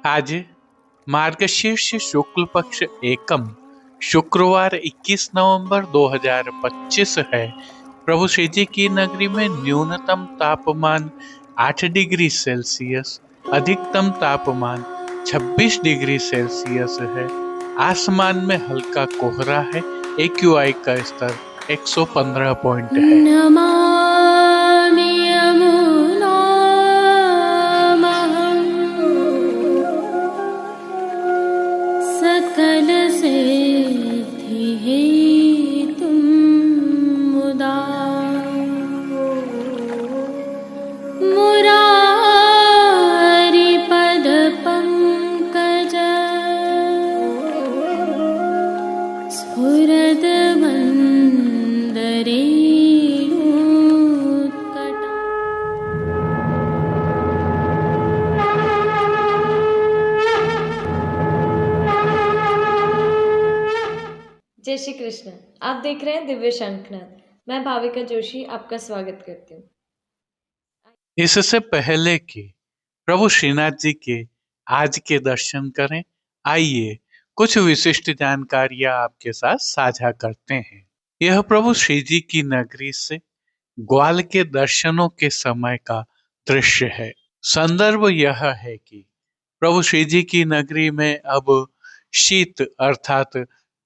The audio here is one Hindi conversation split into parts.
आज मार्गशीर्ष शुक्ल पक्ष एकम शुक्रवार 21 नवंबर 2025 है। प्रभु श्री जी की नगरी में न्यूनतम तापमान 8 डिग्री सेल्सियस, अधिकतम तापमान 26 डिग्री सेल्सियस है। आसमान में हल्का कोहरा है। AQI का स्तर 115 पॉइंट है। नमामि यमुनामहं सकलसिद्धिहेतुं मुदा मुरारिपदपङ्कज स्फुरद्वन्दरेणुत्कटा। जय श्री कृष्ण। आप देख रहे हैं दिव्य शंखनाद। मैं भाविका जोशी आपका स्वागत करती हूँ। इससे पहले कि प्रभु श्रीनाथ जी के आज के दर्शन करें, आइए कुछ विशिष्ट जानकारियां आपके साथ साझा करते हैं। यह प्रभु श्री जी की नगरी से ग्वाल के दर्शनों के समय का दृश्य है। संदर्भ यह है कि प्रभु श्री जी की नगरी में अब शीत अर्थात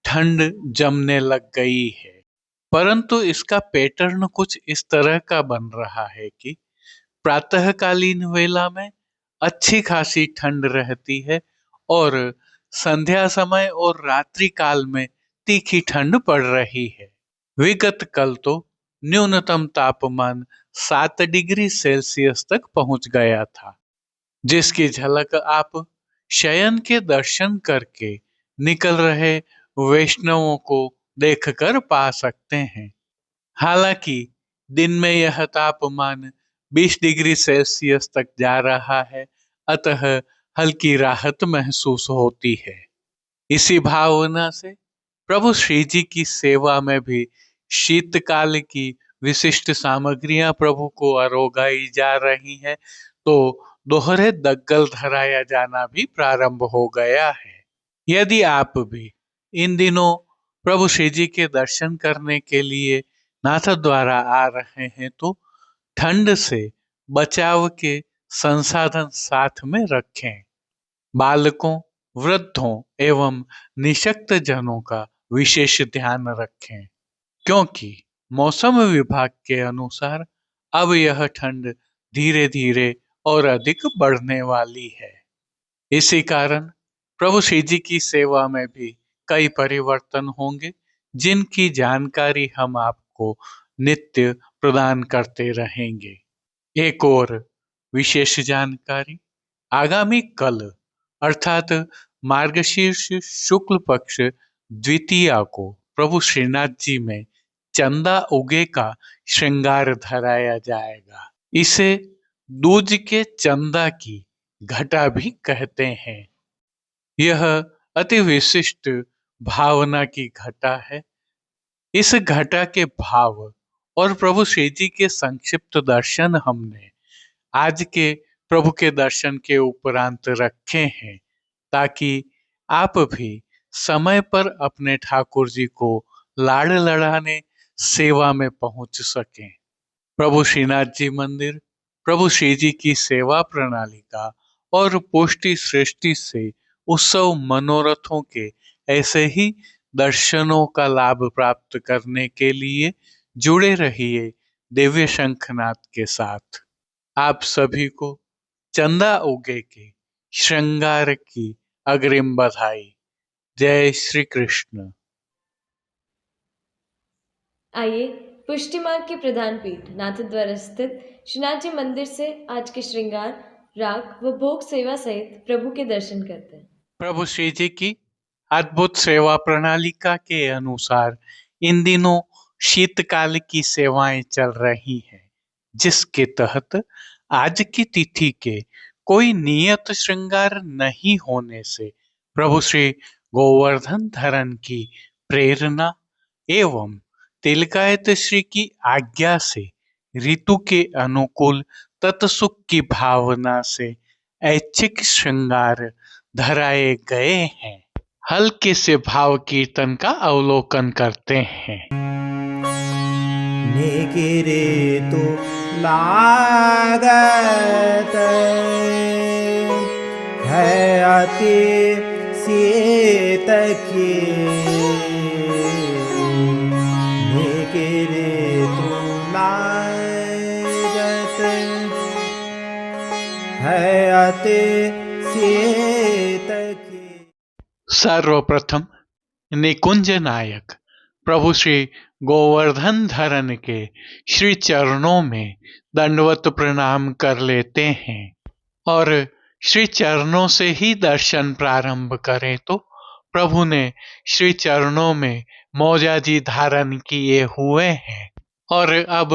ठंड जमने लग गई है, परंतु इसका पैटर्न कुछ इस तरह का बन रहा है कि प्रातःकालीन वेला में अच्छी खासी ठंड रहती है और संध्या समय और रात्रि काल में तीखी ठंड पड़ रही है। विगत कल तो न्यूनतम तापमान 7 डिग्री सेल्सियस तक पहुंच गया था, जिसकी झलक आप शयन के दर्शन करके निकल रहे वैष्णवों को देखकर पा सकते हैं। हालांकि दिन में यह तापमान 20 डिग्री सेल्सियस तक जा रहा है, अतः हल्की राहत महसूस होती है। इसी भावना से प्रभु श्री जी की सेवा में भी शीतकाल की विशिष्ट सामग्रियां प्रभु को अरोगाई जा रही हैं, तो दोहरे दग्गल धराया जाना भी प्रारंभ हो गया है। यदि आप भी इन दिनों प्रभु श्री जी के दर्शन करने के लिए नाथ द्वारा आ रहे हैं, तो ठंड से बचाव के संसाधन साथ में रखें। बालकों, वृद्धों एवं निशक्त जनों का विशेष ध्यान रखें, क्योंकि मौसम विभाग के अनुसार अब यह ठंड धीरे धीरे और अधिक बढ़ने वाली है। इसी कारण प्रभु श्री जी की सेवा में भी कई परिवर्तन होंगे, जिनकी जानकारी हम आपको नित्य प्रदान करते रहेंगे। एक और विशेष जानकारी, आगामी कल अर्थात मार्गशीर्ष शुक्ल पक्ष द्वितीया को प्रभु श्रीनाथ जी में चंदा उगे का श्रृंगार धराया जाएगा। इसे दूज के चंदा की घटा भी कहते हैं। यह अति विशिष्ट भावना की घटा है। इस घटा के भाव और प्रभु श्री जी के संक्षिप्त दर्शन हमने आज के प्रभु के दर्शन के उपरांत रखे हैं, ताकि आप भी समय पर अपने ठाकुर जी को लाड़ लड़ाने सेवा में पहुंच सकें। प्रभु श्रीनाथ जी मंदिर प्रभु श्री जी की सेवा प्रणाली का और पुष्टि सृष्टि से उत्सव मनोरथों के ऐसे ही दर्शनों का लाभ प्राप्त करने के लिए जुड़े रहिए दिव्य शंखनाद के साथ। आप सभी को चंदा उगे के श्रृंगार की अग्रिम बधाई। जय श्री कृष्ण। आइए पुष्टि मार्ग के प्रधान पीठ नाथद्वारा स्थित श्रीनाथ जी मंदिर से आज के श्रृंगार, राग व भोग सेवा सहित प्रभु के दर्शन करते हैं। प्रभु श्री जी की अद्भुत सेवा प्रणालिका के अनुसार इन दिनों शीतकाल की सेवाएं चल रही हैं, जिसके तहत आज की तिथि के कोई नियत श्रृंगार नहीं होने से प्रभु श्री गोवर्धन धरन की प्रेरणा एवं तिलकायत श्री की आज्ञा से ऋतु के अनुकूल तत्सुख की भावना से ऐच्छिक श्रृंगार धराए गए हैं। हल्के से भाव कीर्तन का अवलोकन करते हैं। निगिरे तो लागत है अति सीत की, निगिरे तो लागत है अति सीत की। सर्वप्रथम निकुंज नायक प्रभु श्री गोवर्धन धरन के श्री चरणों में दंडवत प्रणाम कर लेते हैं और श्री चरणों से ही दर्शन प्रारंभ करें तो प्रभु ने श्री चरणों में मौजाजी धारण किए हुए हैं और अब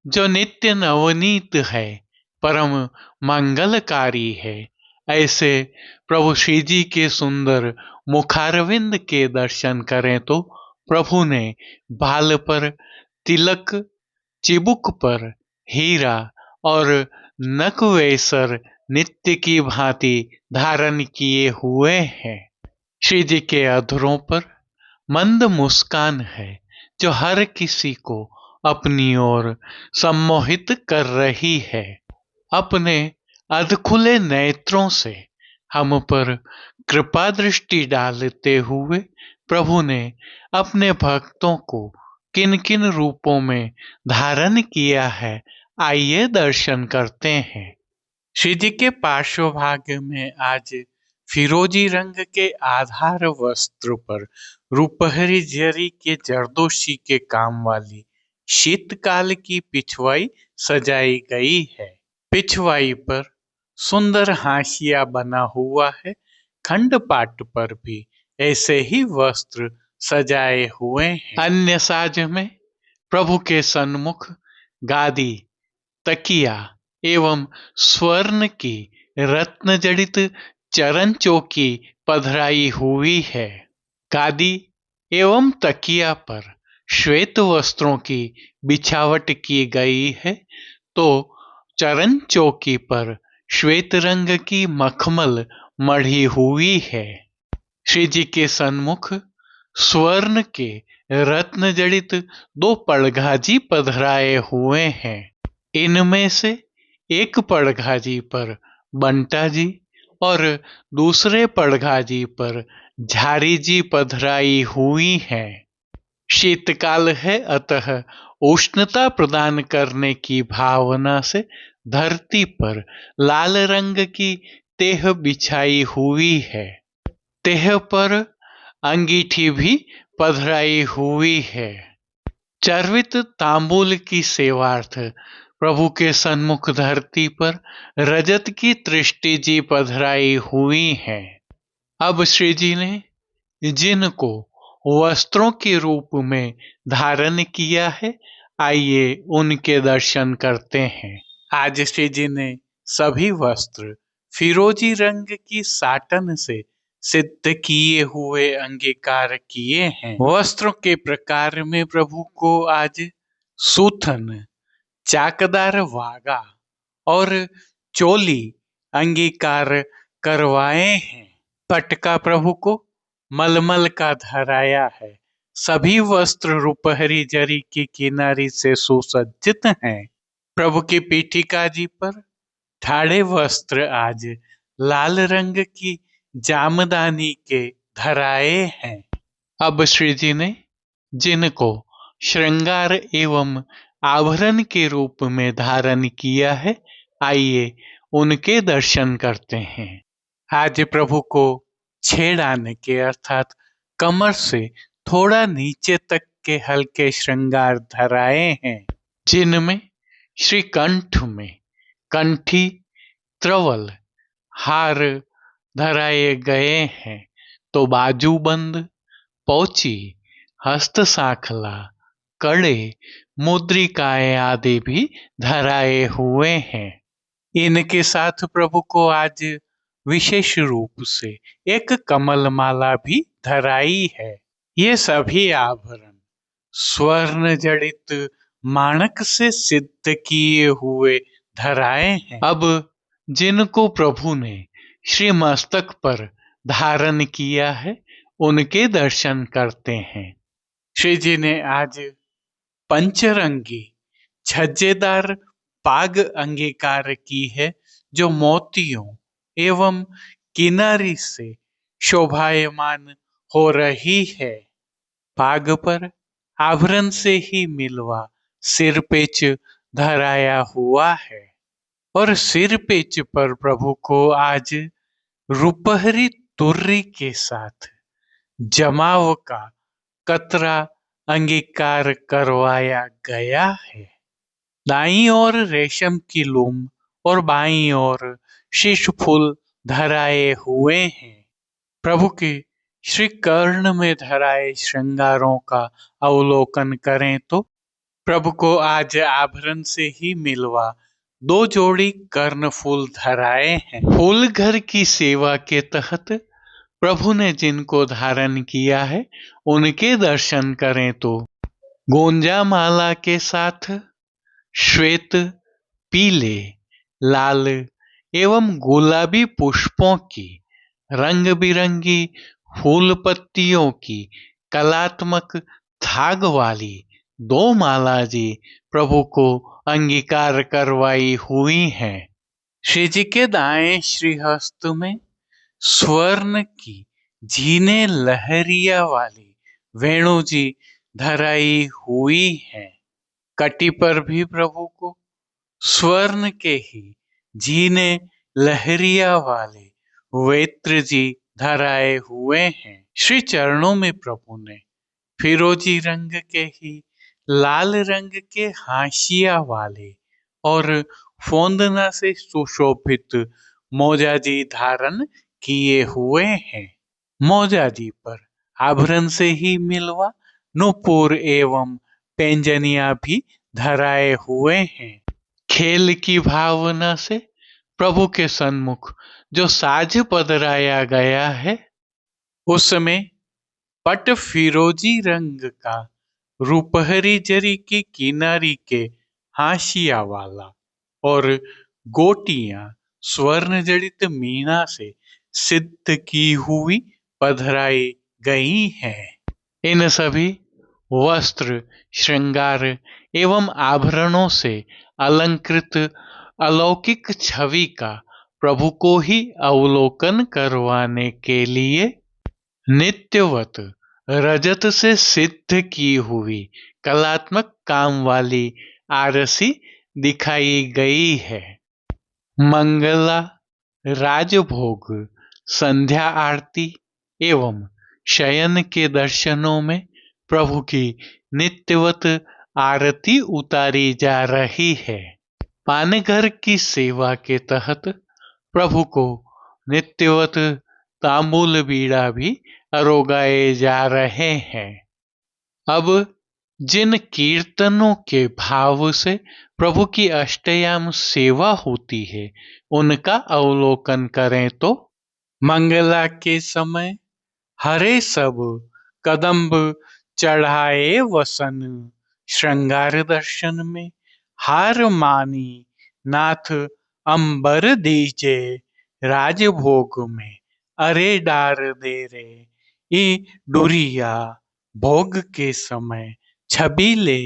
जो नित्य नवनीत है, परम मंगलकारी है, ऐसे प्रभु श्री जी के सुंदर मुखारविंद के दर्शन करें तो प्रभु ने बाल पर तिलक, चिबुक पर हीरा और नकवेसर नित्य की भांति धारण किए हुए हैं। श्री जी के अधरों पर मंद मुस्कान है जो हर किसी को अपनी ओर सम्मोहित कर रही है। अपने अधखुले नेत्रों से हम पर कृपा दृष्टि डालते हुए प्रभु ने अपने भक्तों को किन किन रूपों में धारण किया है, आइए दर्शन करते हैं। श्री जी के पार्श्वभाग में आज फिरोजी रंग के आधार वस्त्र पर रुपहरी जरी के जरदोशी के काम वाली शीतकाल की पिछवाई सजाई गई है। पिछवाई पर सुंदर हाशिया बना हुआ है। खंडपाट पर भी ऐसे ही वस्त्र सजाए हुए हैं। अन्य साज में प्रभु के सन्मुख गादी, तकिया एवं स्वर्ण की रत्न जड़ित चरण चौकी पधराई हुई है। गादी एवं तकिया पर श्वेत वस्त्रों की बिछावट की गई है तो चरण चौकी पर श्वेत रंग की मखमल मढ़ी हुई है। श्री जी के सन्मुख स्वर्ण के रत्न जड़ित 2 पड़घाजी पधराए हुए हैं। इनमें से एक पड़घाजी पर बंटा जी और दूसरे पड़घाजी पर झारी जी पधराई हुई हैं। शीतकाल है, अतः उष्णता प्रदान करने की भावना से धरती पर लाल रंग की तेह बिछाई हुई है। तेह पर अंगीठी भी पधराई हुई है। चर्वित तांबूल की सेवार्थ प्रभु के सन्मुख धरती पर रजत की तृष्टि जी पधराई हुई है। अब श्री जी ने जिनको वस्त्रों के रूप में धारण किया है, आइए उनके दर्शन करते हैं। आज श्री जी ने सभी वस्त्र फिरोजी रंग की साटन से सिद्ध किए हुए अंगीकार किए हैं। वस्त्रों के प्रकार में प्रभु को आज सूथन, चाकदार वागा और चोली अंगीकार करवाए हैं। पटका प्रभु को मलमल का धराया है। सभी वस्त्र रुपहरी जरी की किनारी से सुसज्जित हैं। प्रभु की पीठिका जी पर ठाड़े वस्त्र आज लाल रंग की जामदानी के धराए हैं। अब श्री जी ने जिनको श्रृंगार एवं आभरण के रूप में धारण किया है, आइए उनके दर्शन करते हैं। आज प्रभु को छेड़ान के अर्थात कमर से थोड़ा नीचे तक के हल्के श्रृंगार धराए हैं, जिनमें श्री कंठ में कंठी, त्रवल, हार धराए गए हैं तो बाजूबंद, पौची, हस्त साखला, कड़े, मुद्रिकाएं आदि भी धराए हुए हैं। इनके साथ प्रभु को आज विशेष रूप से एक कमल माला भी धराई है। ये सभी आभरण स्वर्ण जड़ित माणक से सिद्ध किए हुए धराए हैं। अब जिनको प्रभु ने श्री मस्तक पर धारण किया है उनके दर्शन करते हैं। श्री जी ने आज पंचरंगी छज्जेदार पाग अंगीकार की है जो मोतियों एवं किनारी से शोभायमान हो रही है। पाग पर आभरण से ही मिलवा सिर पेच धराया हुआ है और सिर पेच पर प्रभु को आज रुपहरी तुर्री के साथ जमाव का कतरा अंगीकार करवाया गया है। दाईं ओर रेशम की लूम और बाईं ओर शीश फूल धराए हुए हैं। प्रभु के श्री कर्ण में धराए श्रृंगारों का अवलोकन करें तो प्रभु को आज आभरण से ही मिलवा 2 जोड़ी कर्ण फूल धराए हैं। फूल घर की सेवा के तहत प्रभु ने जिनको धारण किया है उनके दर्शन करें तो गोंजा माला के साथ श्वेत, पीले, लाल एवं गुलाबी पुष्पों की रंग बिरंगी फूल पत्तियों की कलात्मक धाग वाली 2 माला जी प्रभु को अंगीकार करवाई हुई हैं। श्री जी के दाएं श्रीहस्त में स्वर्ण की झीने लहरिया वाली वेणु जी धराई हुई है। कटी पर भी प्रभु को स्वर्ण के ही झीने लहरिया वाले वेत्र जी धराए हुए हैं। श्री चरणों में प्रभु ने फिरोजी रंग के ही लाल रंग के हाशिया वाले और फोंदना से सुशोभित मोजाजी धारण किए हुए हैं। मोजाजी पर आभरण से ही मिलवा नूपुर एवं पेंजनिया भी धराए हुए हैं। खेल की भावना से प्रभु के सन्मुख जो साज पधराया गया है उसमें पट फिरोजी रंग का रुपहरी जरी की किनारी के हाशिया वाला और गोटियां स्वर्ण जड़ित मीना से सिद्ध की हुई पधराई गई हैं। इन सभी वस्त्र, श्रृंगार एवं आभरणों से अलंकृत अलौकिक छवि का प्रभु को ही अवलोकन करवाने के लिए नित्यवत रजत से सिद्ध की हुई कलात्मक काम वाली आरसी दिखाई गई है। मंगला, राजभोग, संध्या आरती एवं शयन के दर्शनों में प्रभु की नित्यवत आरती उतारी जा रही है। पानघर की सेवा के तहत प्रभु को नित्यवत तांबूल बीड़ा भी अरोगाए जा रहे हैं। अब जिन कीर्तनों के भाव से प्रभु की अष्टयाम सेवा होती है उनका अवलोकन करें तो मंगला के समय हरे सब कदम्ब चढ़ाए वसन, श्रृंगार दर्शन में हार मानी नाथ अंबर दीजे, राजभोग में अरे डार दे रे ई डुरिया, भोग के समय छबीले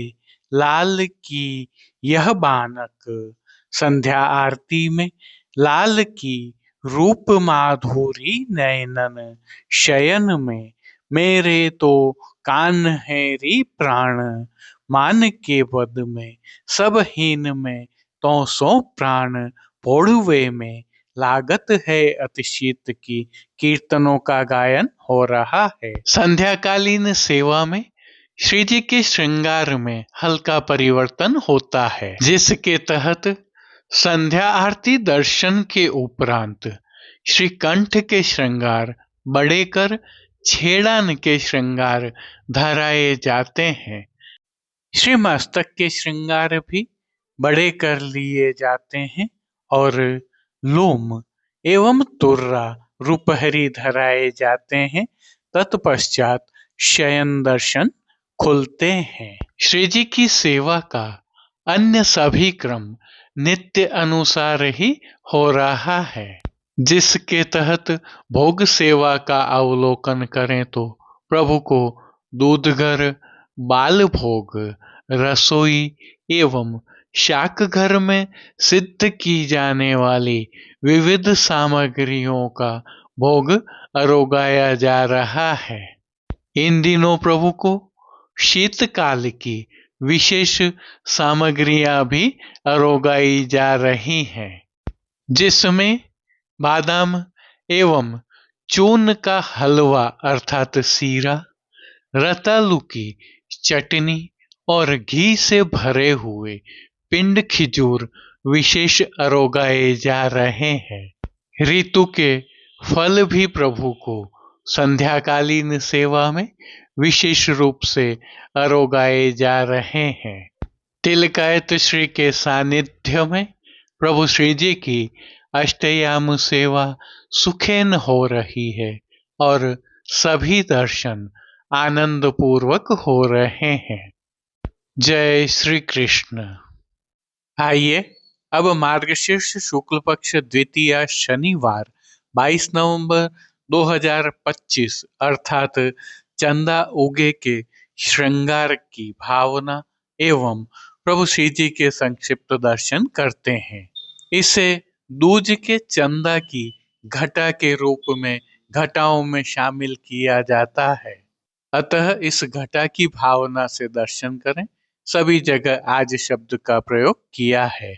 लाल की यह बानक, संध्या आरती में लाल की रूप माधुरी नयनन, शयन में मेरे तो कान है री प्राण, मान के पद में सब हीन में तो सो प्राण, पोड़ुवे में लागत है अतिशीत की कीर्तनों का गायन हो रहा है। संध्याकालीन सेवा में श्री जी के श्रृंगार में हल्का परिवर्तन होता है जिसके तहत संध्या आरती दर्शन के उपरांत श्री कंठ के श्रृंगार बड़े कर छेड़ान के श्रृंगार धराए जाते हैं। श्री मस्तक के श्रृंगार भी बड़े कर लिए जाते हैं और लूम एवं तुर्रा रुपहरी धराए जाते हैं। तत्पश्चात शयन दर्शन खुलते हैं। श्री जी की सेवा का अन्य सभी क्रम नित्य अनुसार ही हो रहा है, जिसके तहत भोग सेवा का अवलोकन करें तो प्रभु को दूधघर, बाल भोग, रसोई एवं शाक घर में सिद्ध की जाने वाली विविध सामग्रियों का भोग अरोगाया जा रहा है। इन दिनों प्रभु को शीतकाल की विशेष सामग्रियां भी अरोगाई जा रही हैं, जिसमें बादाम एवं चूर्ण का हलवा अर्थात सीरा, रतालू की चटनी और घी से भरे हुए पिंड खिजूर विशेष अरोगाए जा रहे हैं। ऋतु के फल भी प्रभु को संध्याकालीन सेवा में विशेष रूप से अरोगाए जा रहे हैं। तिलकायत श्री के सानिध्य में प्रभु श्री जी की अष्टयाम सेवा सुखेन हो रही है और सभी दर्शन आनंद पूर्वक हो रहे हैं। जय श्री कृष्ण। आइए अब मार्गशीर्ष शुक्ल पक्ष द्वितीया शनिवार 22 नवंबर 2025 अर्थात चंदा उगे के श्रृंगार की भावना एवं प्रभु श्री जी के संक्षिप्त दर्शन करते हैं। इसे दूज के चंदा की घटा के रूप में घटाओं में शामिल किया जाता है, अतः इस घटा की भावना से दर्शन करें। सभी जगह आज शब्द का प्रयोग किया है।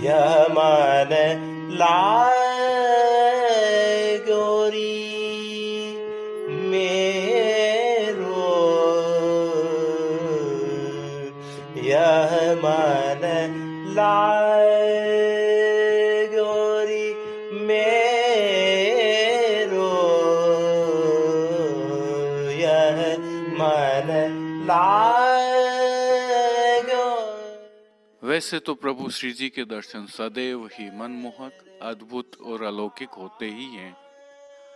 यह मन लाए गोरी मेरो, यह मन लाए गोरी मेरो, यह मन लाए। वैसे तो प्रभु श्री जी के दर्शन सदैव ही मनमोहक, अद्भुत और अलौकिक होते ही हैं,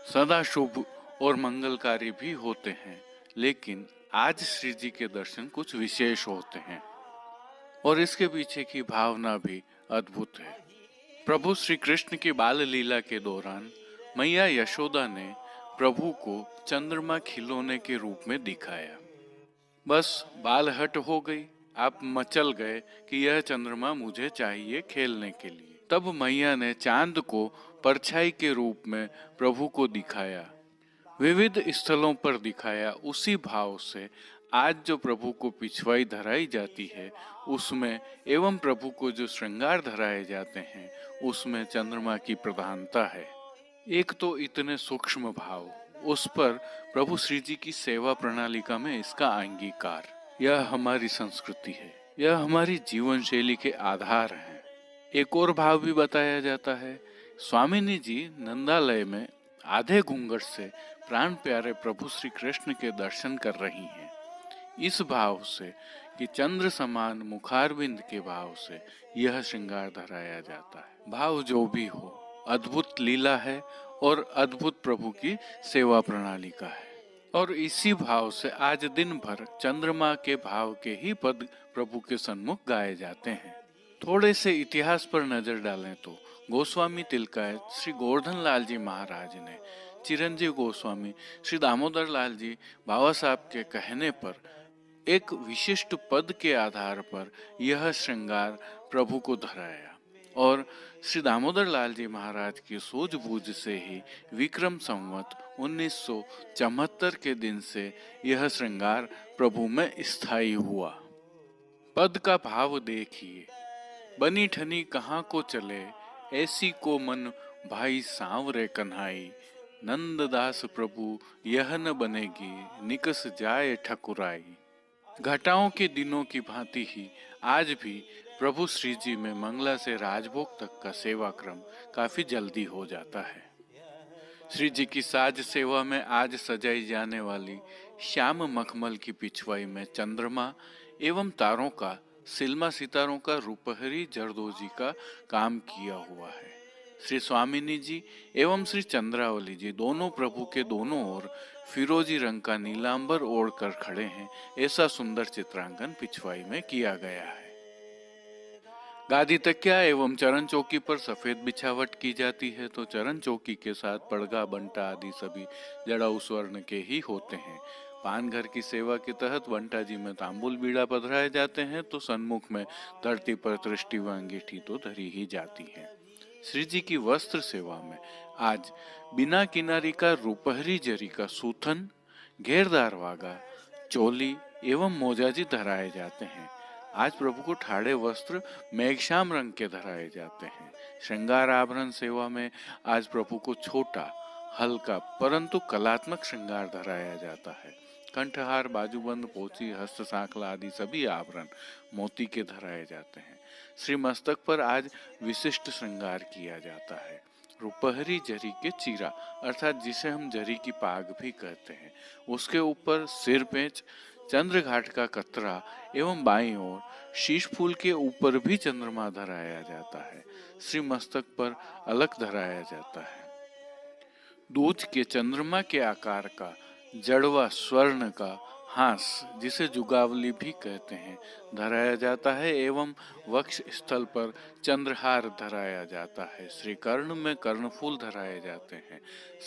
सदा शुभ और मंगलकारी भी होते हैं, लेकिन आज श्री जी के दर्शन कुछ विशेष होते हैं और इसके पीछे की भावना भी अद्भुत है। प्रभु श्री कृष्ण की बाल लीला के दौरान मैया यशोदा ने प्रभु को चंद्रमा खिलौने के रूप में दिखाया। बस बाल हट हो गई, आप मचल गए कि यह चंद्रमा मुझे चाहिए खेलने के लिए। तब मैया ने चांद को परछाई के रूप में प्रभु को दिखाया, विविध स्थलों पर दिखाया। उसी भाव से आज जो प्रभु को पिछवाई धराई जाती है उसमें एवं प्रभु को जो श्रृंगार धराए जाते हैं उसमें चंद्रमा की प्रधानता है। एक तो इतने सूक्ष्म भाव, उस पर प्रभु श्री जी की सेवा प्रणालिका में इसका अंगीकार। यह हमारी संस्कृति है, यह हमारी जीवन शैली के आधार हैं। एक और भाव भी बताया जाता है। स्वामिनी जी नंदालय में आधे घूंघट से प्राण प्यारे प्रभु श्री कृष्ण के दर्शन कर रही हैं, इस भाव से कि चंद्र समान मुखारविंद के भाव से यह श्रृंगार धराया जाता है। भाव जो भी हो, अद्भुत लीला है और अद्भुत प्रभु की सेवा प्रणाली का है। और इसी भाव से आज दिन भर चंद्रमा के भाव के ही पद प्रभु के सन्मुख गाए जाते हैं। थोड़े से इतिहास पर नजर डालें तो गोस्वामी तिलकायत श्री गोवर्धन लाल जी महाराज ने चिरंजीव गोस्वामी श्री दामोदर लाल जी बाबा साहब के कहने पर एक विशिष्ट पद के आधार पर यह श्रृंगार प्रभु को धराया और श्री दामोदर लाल जी महाराज की सूझबूझ से ही विक्रम संवत 1974 के दिन से यह श्रृंगार प्रभु में स्थायी हुआ। पद का भाव देखिए, बनी ठनी कहाँ को चले, ऐसी को मन भाई सांवरे कन्हाई, नंददास प्रभु यह न बनेगी, निकस जाए ठकुराई। घटाओं के दिनों की भांति ही आज भी प्रभु श्री जी में मंगला से राजभोग तक का सेवा क्रम काफी जल्दी हो जाता है। श्री जी की साज सेवा में आज सजाई जाने वाली श्याम मखमल की पिछवाई में चंद्रमा एवं तारों का, सिल्मा सितारों का रूपहरी जरदोजी का काम किया हुआ है। श्री स्वामिनी जी एवं श्री चंद्रावली जी दोनों प्रभु के दोनों ओर फिरोजी रंग का नीलांबर ओढ़ कर खड़े हैं, ऐसा सुंदर चित्रांकन पिछवाई में किया गया है। गादी तकिया एवं चरण चौकी पर सफेद बिछावट की जाती है, तो चरण चौकी के साथ पड़गा, बंटा आदि सभी जड़ाऊ स्वर्ण के ही होते हैं। पान घर की सेवा के तहत बंटा जी में तांबुल बीड़ा पधराए जाते हैं, तो सन्मुख में धरती पर दृष्टि व अंगीठी तो धरी ही जाती है। श्री जी की वस्त्र सेवा में आज बिना किनारी का रूपहरी जरी का सूथन, घेरदार वागा, चोली एवं मोजाजी धराए जाते हैं। आज प्रभु को ठाड़े वस्त्र मेघश्याम रंग के धराए जाते हैं। श्रृंगार आभरण सेवा में आज प्रभु को छोटा, हल्का परंतु कलात्मक श्रृंगार धराया जाता है। कंठहार, बाजूबंद, पोची, हस्त सांखला आदि सभी आभरण मोती के धराए जाते हैं। श्री मस्तक पर आज विशिष्ट श्रृंगार किया जाता है। रूपहरी जरी के चीरा अर्थात जिसे हम जरी की पाग भी कहते हैं, उसके ऊपर सिर पेंच, चंद्रघाट का कतरा एवं बाईं ओर शीश फूल के ऊपर भी चंद्रमा धराया जाता है। श्री मस्तक पर अलग धराया जाता है। दूज के चंद्रमा के आकार का जड़वा स्वर्ण का हास, जिसे जुगावली भी कहते हैं, धराया जाता है एवं वक्ष स्थल पर चंद्रहार धराया जाता है। श्री कर्ण में कर्णफूल धराए जाते हैं।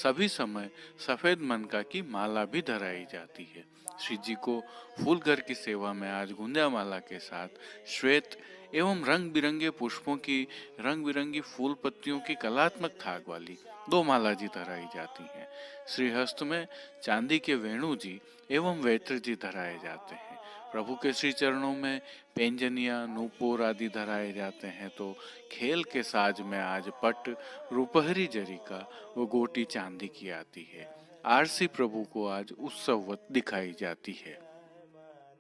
सभी समय सफेद मनका की माला भी धराई जाती है। श्री जी को फूल घर की सेवा में आज गुंजा माला के साथ श्वेत एवं रंग बिरंगे पुष्पों की, रंग बिरंगी फूल पत्तियों की कलात्मक थाग वाली 2 माला जी धराई जाती हैं। श्री हस्त में चांदी के वेणु जी एवं वेत्र जी धराए जाते हैं। प्रभु के श्री चरणों में पेंजनिया, नूपुर आदि धराए जाते हैं, तो खेल के साज में आज पट, रूपहरी जरी का व गोटी चांदी की आती है। आरसी प्रभु को आज उत्सववत दिखाई जाती है।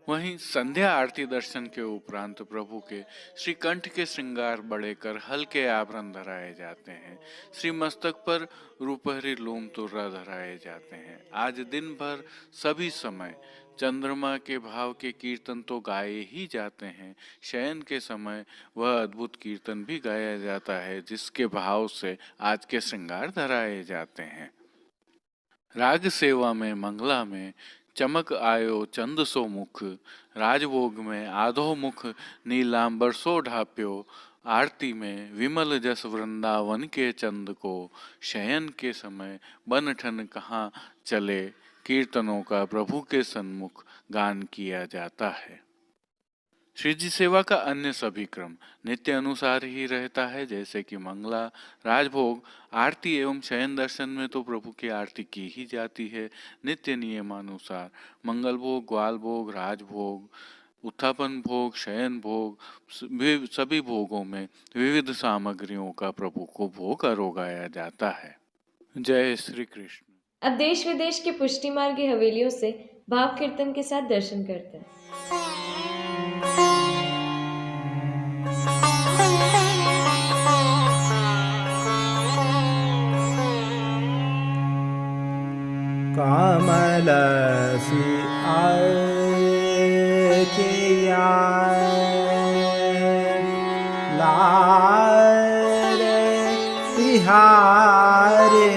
वहीं संध्या आरती दर्शन के उपरांत प्रभु के श्री कंठ के श्रृंगार बढ़ेकर हल्के आभरण धराए जाते हैं। श्री मस्तक पर रूपहरी लोम तुर्रा धराए जाते हैं। आज दिन भर सभी समय चंद्रमा के भाव के कीर्तन तो गाए ही जाते हैं। शयन के समय वह अद्भुत कीर्तन भी गाया जाता है, जिसके भाव से आज के श्रृंगार धराए जाते हैं। राग सेवा में मंगला में चमक आयो चंद सो मुख, राजभोग में आधो मुख नीलांबर सो ढाप्यो, आरती में विमल जस वृंदावन के चंद को, शयन के समय बन ठन कहाँ चले, कीर्तनों का प्रभु के सन्मुख गान किया जाता है। श्री जी सेवा का अन्य सभी क्रम नित्य अनुसार ही रहता है, जैसे कि मंगला, राजभोग, आरती एवं शयन दर्शन में तो प्रभु की आरती की ही जाती है। नित्य नियमानुसार मंगल भोग, ग्वाल भोग, राजभोग, उत्थापन भोग, शयन भोग, सभी भोगों में विविध सामग्रियों का प्रभु को भोग अरोगाया जाता है। जय श्री कृष्ण। अब देश विदेश के पुष्टि मार्ग की हवेलियों से भाव कीर्तन के साथ दर्शन करते हैं। कमलसी आँखिया लाल तिहारे,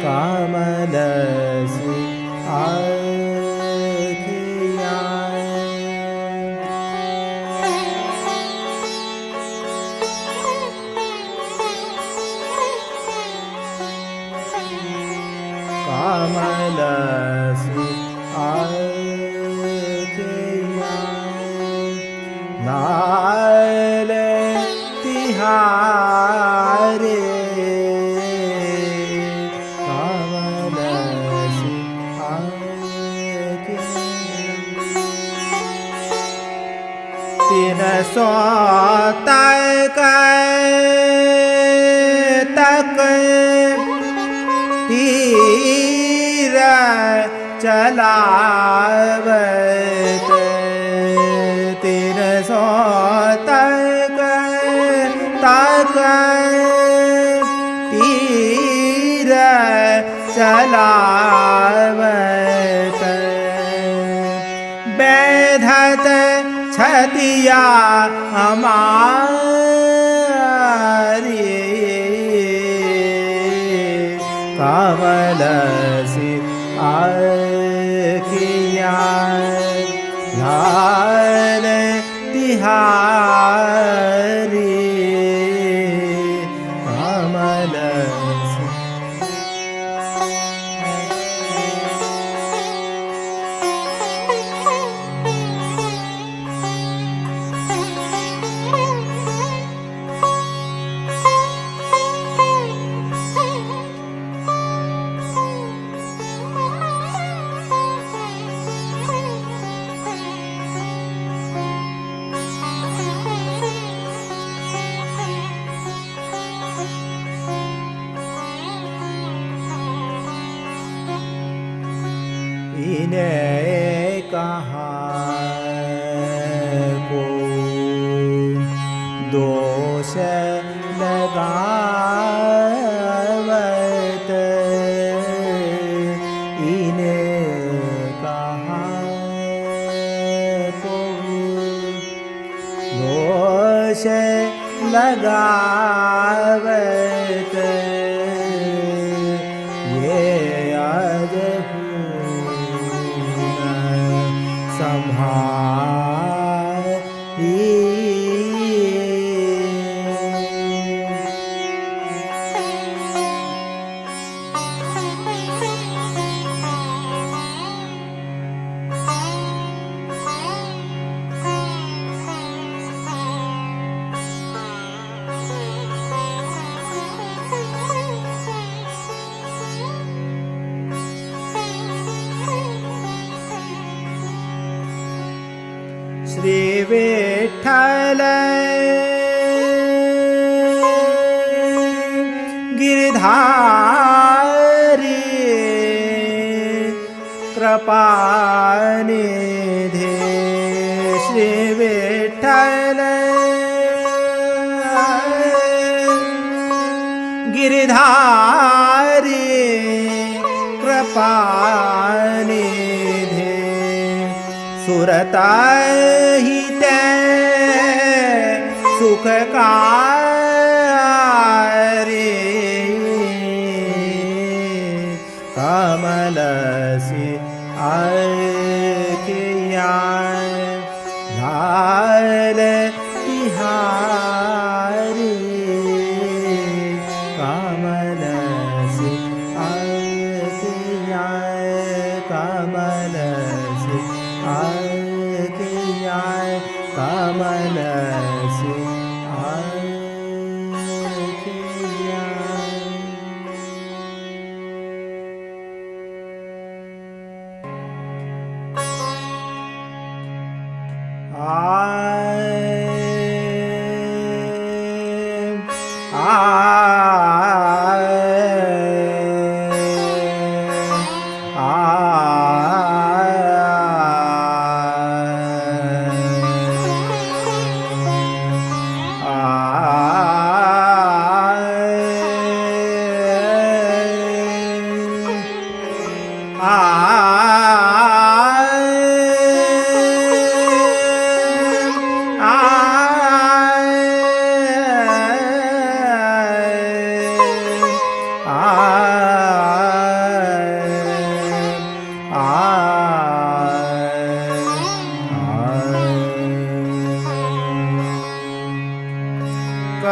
कमलसी आँखिया कमलसी आँखिया लाल तिहारे, कमलसी आँखिया तीन सौ तक तीर चलावत चलावत बैधत छतिया हमारी कमल से आँखियाँ लाल तिहारी कमल से इन्हें कहाँ को दोष लगावत इन्हें कहाँ को दोष लगावत ये आज श्री विठ्ठल गिरधारी कृपानिधि श्री विठ्ठल गिरधारी कृपानिधि सुरताहिते सुखकारी कमल से आँखियाँ लाल तिहारी कमल से आँखियाँ कमल से आँखियाँ कमल से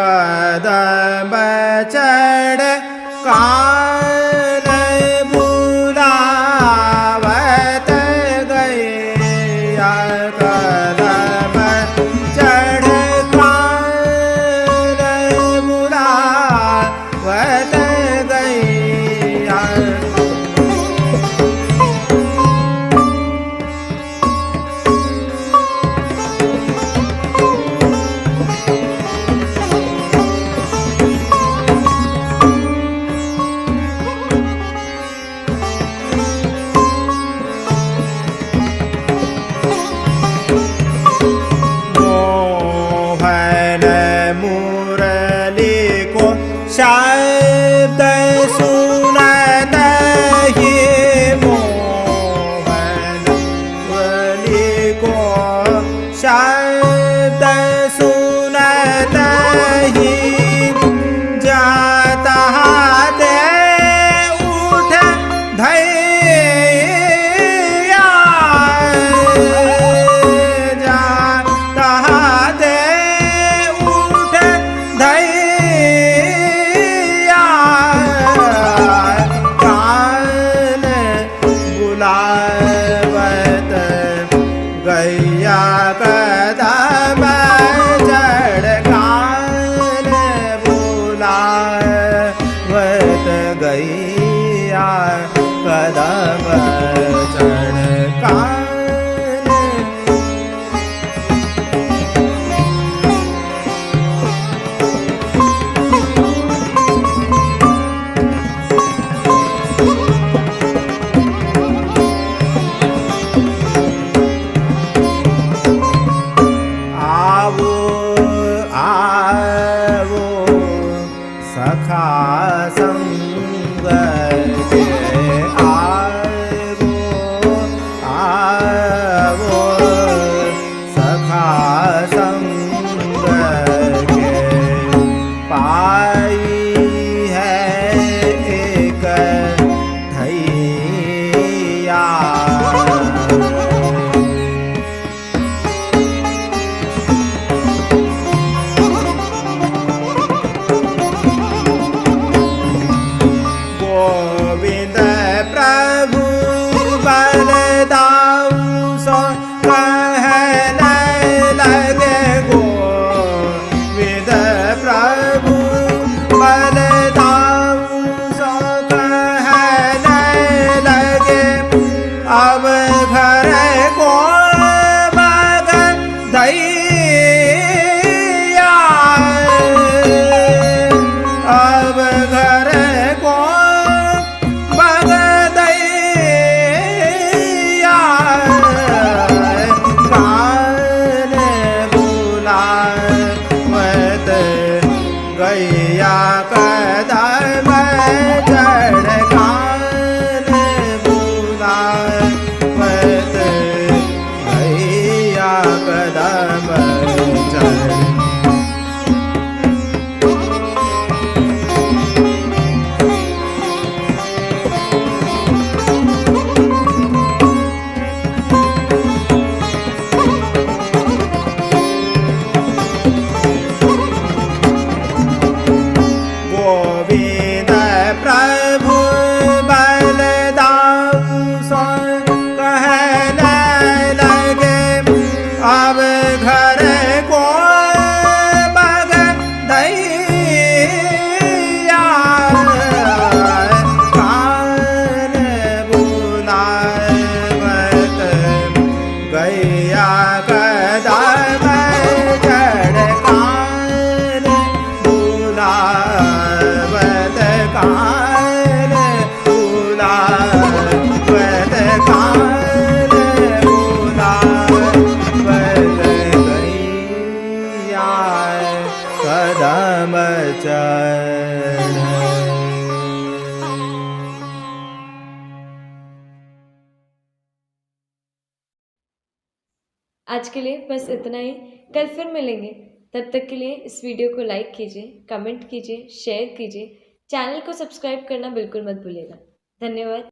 कदम चढ़ काल बुलावत गए कदम चढ़ काल बुलावत गए गैया कदम चढ़ कान आवो आवो सखा संग के आवो आवो सखा संग के पाई है एक धैया गोविंद प्रभु बलदाऊ सो कहने लगे गोविंद प्रभु बलदाऊ सो कहने लगे अब घर को मगन दैया अब घर को बगदैया कान बुलावत गैया कदम चढ़ कान बुलावत गैया कदम चढ़ गोविंद प्रभु बलदाऊ सो कहने लगे अब घर को बगदैया कान बुलावत गैया कदम चढ़ कान बुलावत कान बुलावत कान बुलावत गैया कदम चढ़ आज के लिए बस इतना ही। कल फिर मिलेंगे। तब तक के लिए इस वीडियो को लाइक कीजिए, कमेंट कीजिए, शेयर कीजिए। चैनल को सब्सक्राइब करना बिल्कुल मत भूलिएगा। धन्यवाद।